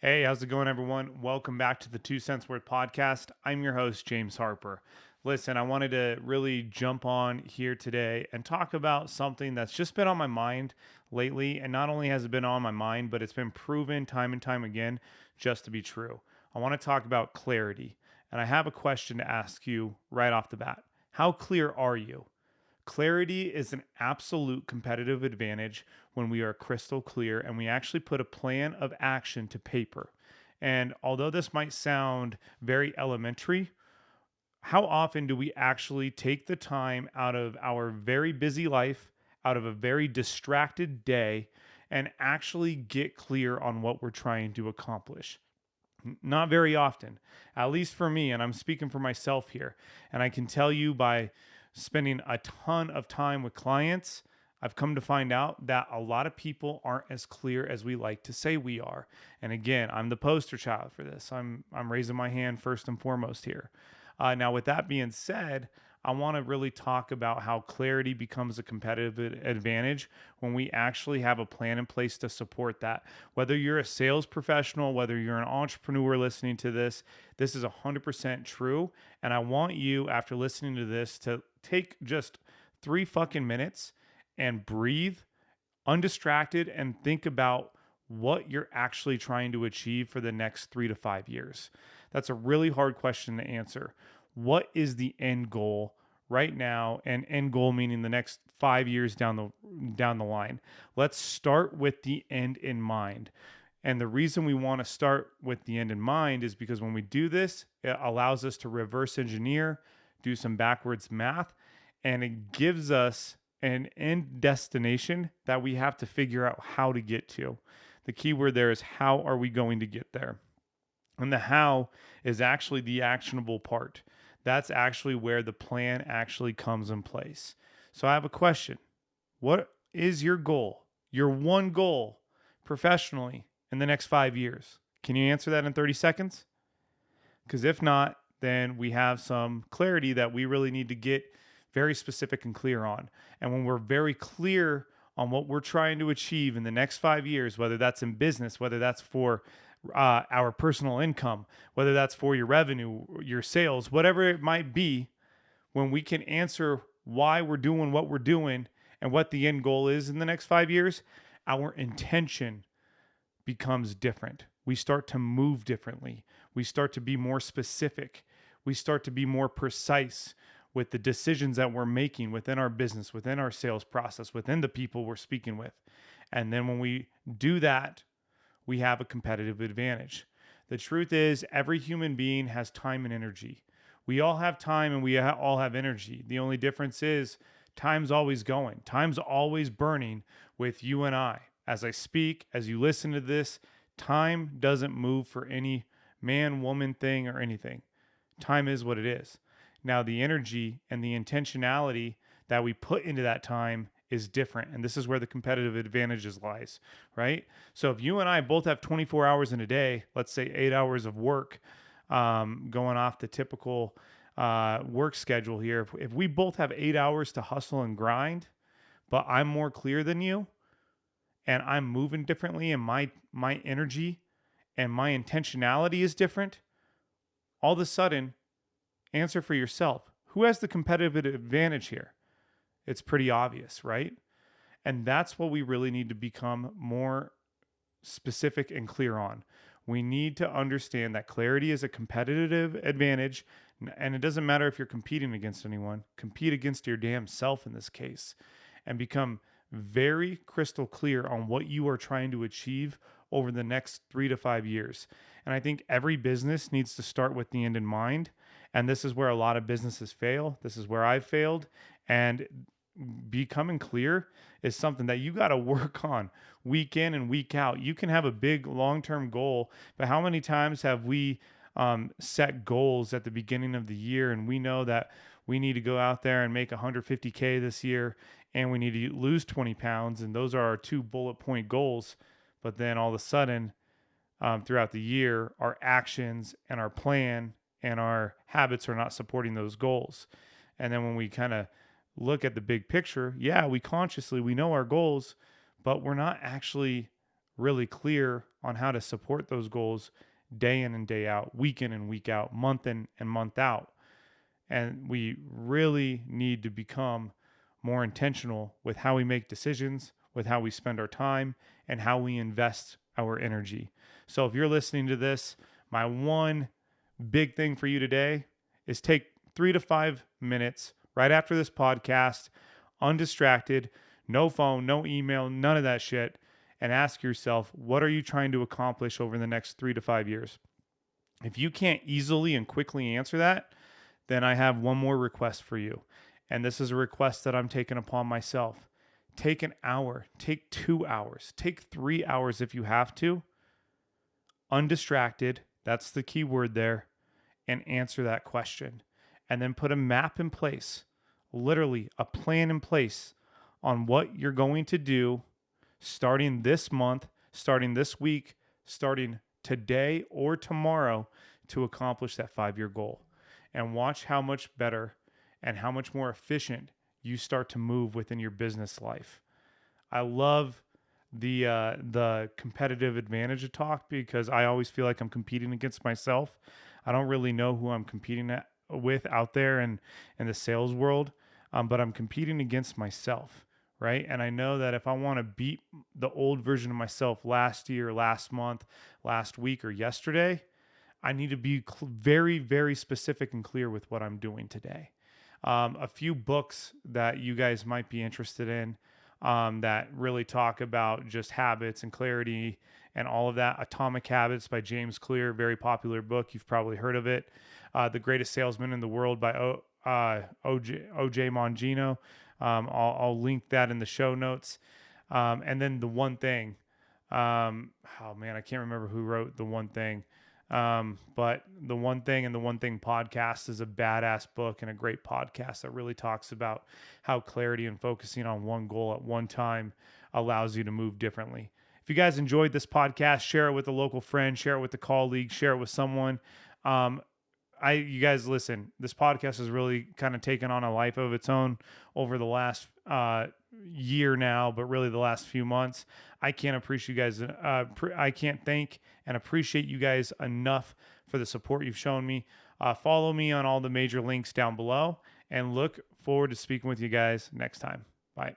Hey, how's it going, everyone? Welcome back to the Two Cents Worth podcast. I'm your host, James Harper. Listen, I wanted to really jump on here today and talk about something that's just been on my mind lately. And not only has it been on my mind, but it's been proven time and time again just to be true. I want to talk about clarity. And I have a question to ask you right off the bat. How clear are you? Clarity is an absolute competitive advantage when we are crystal clear and we actually put a plan of action to paper. And although this might sound very elementary, how often do we actually take the time out of our very busy life, out of a very distracted day, and actually get clear on what we're trying to accomplish? Not very often, at least for me, and I'm speaking for myself here. And I can tell you by spending a ton of time with clients, I've come to find out that a lot of people aren't as clear as we like to say we are. And again, I'm the poster child for this. I'm raising my hand first and foremost here. Now, with that being said, I want to really talk about how clarity becomes a competitive advantage when we actually have a plan in place to support that. Whether you're a sales professional, whether you're an entrepreneur listening to this is 100% true. And I want you, after listening to this, to take just 3 fucking minutes and breathe undistracted and think about what you're actually trying to achieve for the next 3 to 5 years. That's a really hard question to answer. What is the end goal right now? And end goal meaning the next 5 years down the line. Let's start with the end in mind. And the reason we want to start with the end in mind is because when we do this, it allows us to reverse engineer, do some backwards math, and it gives us an end destination that we have to figure out how to get to. The key word there is how are we going to get there? And the how is actually the actionable part. That's actually where the plan actually comes in place. So I have a question. What is your goal? Your one goal professionally in the next 5 years? Can you answer that in 30 seconds? Because if not, then we have some clarity that we really need to get very specific and clear on. And when we're very clear on what we're trying to achieve in the next 5 years, whether that's in business, whether that's for our personal income, whether that's for your revenue, your sales, whatever it might be, when we can answer why we're doing what we're doing and what the end goal is in the next 5 years, our intention becomes different. We start to move differently. We start to be more specific. We start to be more precise with the decisions that we're making within our business, within our sales process, within the people we're speaking with. And then when we do that, we have a competitive advantage. The truth is, every human being has time and energy. We all have time and we all have energy. The only difference is time's always going, time's always burning with you and I. As I speak, as you listen to this, time doesn't move for any man, woman, thing, or anything. Time is what it is. Now, the energy and the intentionality that we put into that time is different. And this is where the competitive advantages lies, right? So if you and I both have 24 hours in a day, let's say 8 hours of work, going off the typical work schedule here, if we both have 8 hours to hustle and grind, but I'm more clear than you and I'm moving differently and my energy and my intentionality is different, all of a sudden, answer for yourself. Who has the competitive advantage here? It's pretty obvious, right? And that's what we really need to become more specific and clear on. We need to understand that clarity is a competitive advantage. And it doesn't matter if you're competing against anyone, compete against your damn self in this case and become very crystal clear on what you are trying to achieve over the next 3 to 5 years. And I think every business needs to start with the end in mind. And this is where a lot of businesses fail. This is where I've failed. And becoming clear is something that you got to work on week in and week out. You can have a big long term goal, but how many times have we set goals at the beginning of the year and we know that we need to go out there and make 150K this year and we need to lose 20 pounds, and those are our two bullet point goals. But then all of a sudden, throughout the year, our actions and our plan and our habits are not supporting those goals. And then when we kind of look at the big picture, yeah, we know our goals, but we're not actually really clear on how to support those goals day in and day out, week in and week out, month in and month out. And we really need to become more intentional with how we make decisions, with how we spend our time, and how we invest our energy. So if you're listening to this, my one big thing for you today is take 3 to 5 minutes right after this podcast, undistracted, no phone, no email, none of that shit, and ask yourself, what are you trying to accomplish over the next 3 to 5 years? If you can't easily and quickly answer that, then I have one more request for you. And this is a request that I'm taking upon myself. Take an hour, take 2 hours, take 3 hours if you have to, undistracted. That's the key word there. And answer that question. And then put a map in place, literally a plan in place on what you're going to do starting this month, starting this week, starting today or tomorrow to accomplish that 5 year goal. And watch how much better and how much more efficient you start to move within your business life. I love the competitive advantage of talk because I always feel like I'm competing against myself. I don't really know who I'm with out there in the sales world, but I'm competing against myself, right? And I know that if I want to beat the old version of myself last year, last month, last week, or yesterday, I need to be very, very specific and clear with what I'm doing today. A few books that you guys might be interested in that really talk about just habits and clarity and all of that. Atomic Habits by James Clear, very popular book. You've probably heard of it. The Greatest Salesman in the World by OJ Mangino. I'll link that in the show notes. And then The One Thing. Oh man, I can't remember who wrote The One Thing. But The One Thing and The One Thing podcast is a badass book and a great podcast that really talks about how clarity and focusing on one goal at one time allows you to move differently. If you guys enjoyed this podcast, share it with a local friend, share it with a colleague, share it with someone. You guys listen, this podcast has really kind of taken on a life of its own over the last year now, but really the last few months. I can't appreciate you guys. I can't thank and appreciate you guys enough for the support you've shown me. Follow me on all the major links down below and look forward to speaking with you guys next time. Bye.